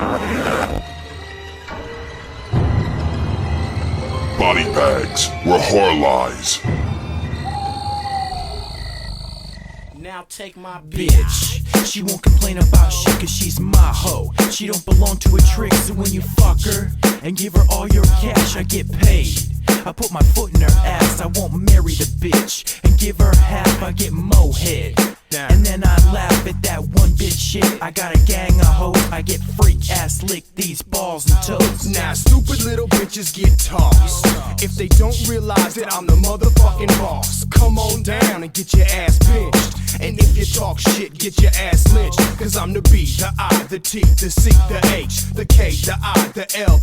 Body bags were horror lies. Now take my bitch. She won't complain about shit cause she's my hoe. She don't belong to a trick, so when you fuck her and give her all your cash, I get paid. I put my foot in her ass, I won't marry the bitch. And give her half, I get mohead. And then I laugh at that one bitch shit. I got a gang of hoes, I get freak ass lick these balls and toes. Now stupid little bitches get tossed if they don't realize that I'm the motherfucking boss. Come on down and get your ass pinched. And if you talk shit, get your ass lynched. Cause I'm the B, the I, the T, the C, the H, the K, the I, the L,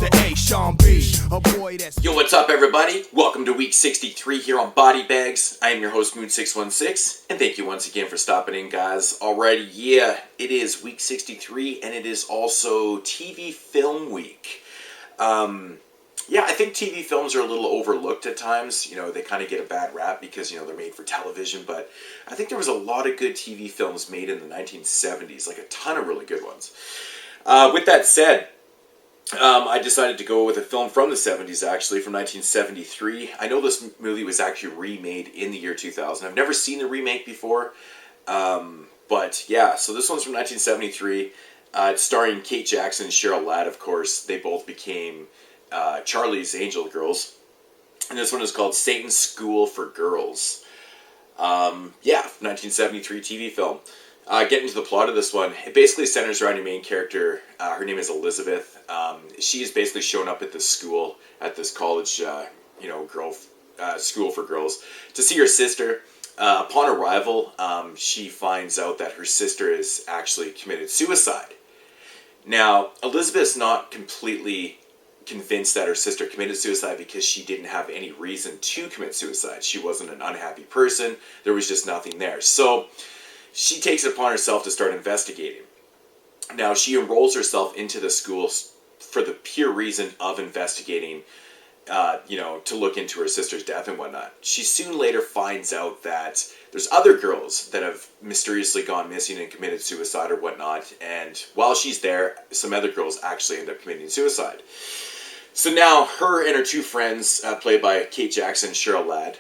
the A, Sean B, a boy that's... Yo, what's up everybody? Welcome to week 63 here on Body Bags. I am your host Moodz616, and thank you once again for stopping in, guys. Alrighty, yeah, it is week 63, and it is also TV film week. Yeah, I think TV films are a little overlooked at times. You know, they kind of get a bad rap because, you know, they're made for television. But I think there was a lot of good TV films made in the 1970s, like a ton of really good ones. With that said, I decided to go with a film from the 70s, actually, from 1973. I know this movie was actually remade in the year 2000. I've never seen the remake before. But, yeah, so this one's from 1973. It's starring Kate Jackson and Cheryl Ladd, of course. They both became... Charlie's Angel Girls, and this one is called Satan's School for Girls. Yeah, 1973 TV film. Getting to the plot of this one, it basically centers around your main character. Her name is Elizabeth. She is basically shown up at this school, at this college, school for girls, to see her sister. Upon arrival, she finds out that her sister has actually committed suicide. Now, Elizabeth's not completely convinced that her sister committed suicide because she didn't have any reason to commit suicide. She wasn't an unhappy person. There was just nothing there. So she takes it upon herself to start investigating. Now she enrolls herself into the school for the pure reason of investigating, to look into her sister's death and whatnot. She soon later finds out that there's other girls that have mysteriously gone missing and committed suicide or whatnot. And while she's there, some other girls actually end up committing suicide. So now, her and her two friends, played by Kate Jackson and Cheryl Ladd,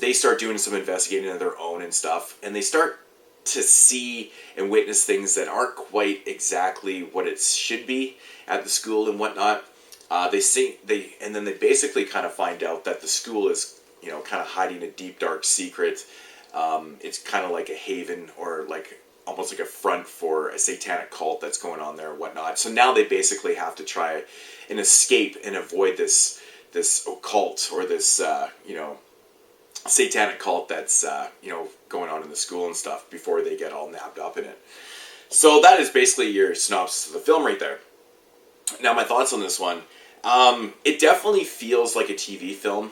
they start doing some investigating of their own and stuff, and they start to see and witness things that aren't quite exactly what it should be at the school and whatnot. And then they basically kind of find out that the school is, kind of hiding a deep, dark secret. It's kind of like a haven or almost like a front for a satanic cult that's going on there and whatnot. So now they basically have to try and escape and avoid this occult or this, satanic cult that's, going on in the school and stuff before they get all nabbed up in it. So that is basically your synopsis of the film right there. Now my thoughts on this one. It definitely feels like a TV film,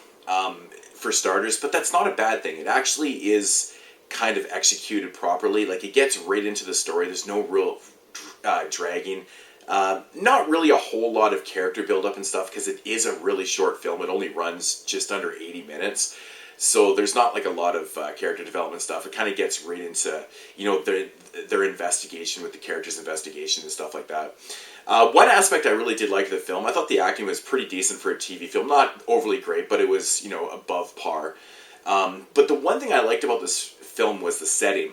for starters, but that's not a bad thing. It actually is kind of executed properly. Like, it gets right into the story. There's no real dragging. Not really a whole lot of character build-up and stuff because it is a really short film. It only runs just under 80 minutes. So there's not like a lot of character development stuff. It kind of gets right into, their investigation with the characters' investigation and stuff like that. One aspect I really did like of the film, I thought the acting was pretty decent for a TV film. Not overly great, but it was, above par. But the one thing I liked about this film was the setting.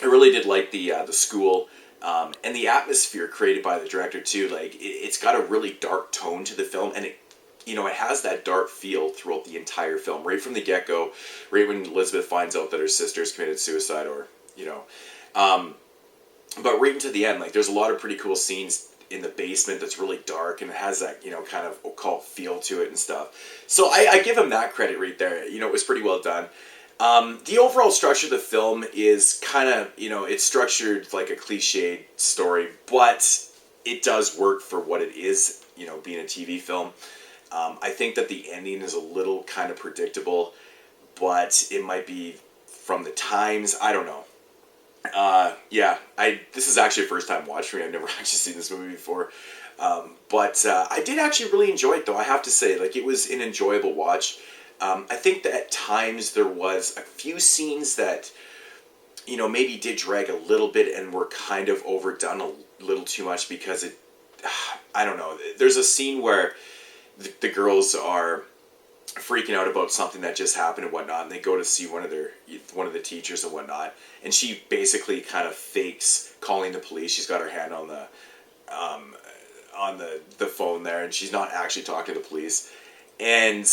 I really did like the school and the atmosphere created by the director too. Like, it's got a really dark tone to the film, and it has that dark feel throughout the entire film, right from the get-go, right when Elizabeth finds out that her sister's committed suicide, or but right into the end. Like, there's a lot of pretty cool scenes in the basement that's really dark, and it has that, kind of occult feel to it and stuff. So I give him that credit right there. It was pretty well done. The overall structure of the film is kind of, it's structured like a cliched story, but it does work for what it is, being a TV film. I think that the ending is a little kind of predictable, but it might be from the times. I don't know. This is actually a first time watch for me. I've never actually seen this movie before. But I did actually really enjoy it, though, I have to say. Like, it was an enjoyable watch. I think that at times there was a few scenes that you know, maybe did drag a little bit and were kind of overdone a little too much because it, I don't know. There's a scene where the girls are freaking out about something that just happened and whatnot, and they go to see one of the teachers and whatnot, and she basically kind of fakes calling the police. She's got her hand on the phone there, and she's not actually talking to the police. And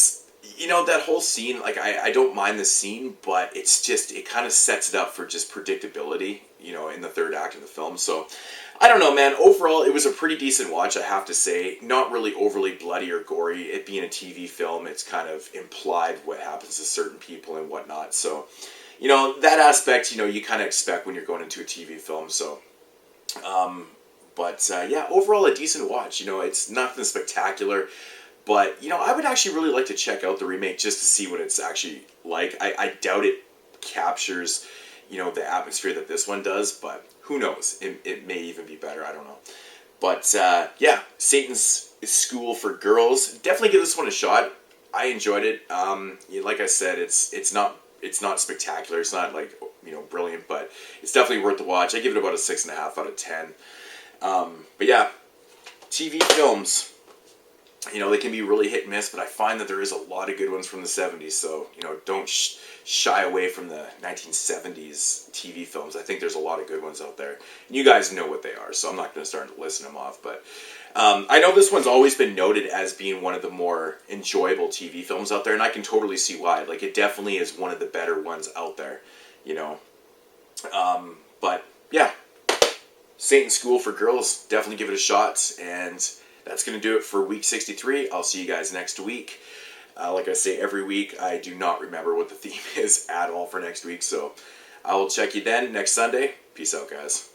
you know, that whole scene, like, I don't mind the scene, but it's just, it kind of sets it up for just predictability, you know, in the third act of the film. So I don't know, man. Overall, it was a pretty decent watch, I have to say. Not really overly bloody or gory. It being a TV film, it's kind of implied what happens to certain people and whatnot. So, you know, that aspect, you know, you kind of expect when you're going into a TV film. So, yeah, overall a decent watch. You know, it's nothing spectacular. But, you know, I would actually really like to check out the remake just to see what it's actually like. I doubt it captures, you know, the atmosphere that this one does, but who knows? It may even be better. I don't know. But, yeah, Satan's School for Girls. Definitely give this one a shot. I enjoyed it. Like I said, it's not spectacular. It's not, like, you know, brilliant, but it's definitely worth the watch. I give it about a 6.5 out of 10. But, yeah, TV films. You know, they can be really hit and miss, but I find that there is a lot of good ones from the 70s, so, you know, don't shy away from the 1970s TV films. I think there's a lot of good ones out there. And you guys know what they are, so I'm not going to start listing them off, but I know this one's always been noted as being one of the more enjoyable TV films out there, and I can totally see why. Like, it definitely is one of the better ones out there, you know. But, yeah, Satan's School for Girls, definitely give it a shot, and that's going to do it for week 63. I'll see you guys next week. Like I say every week, I do not remember what the theme is at all for next week, so I will check you then next Sunday. Peace out, guys.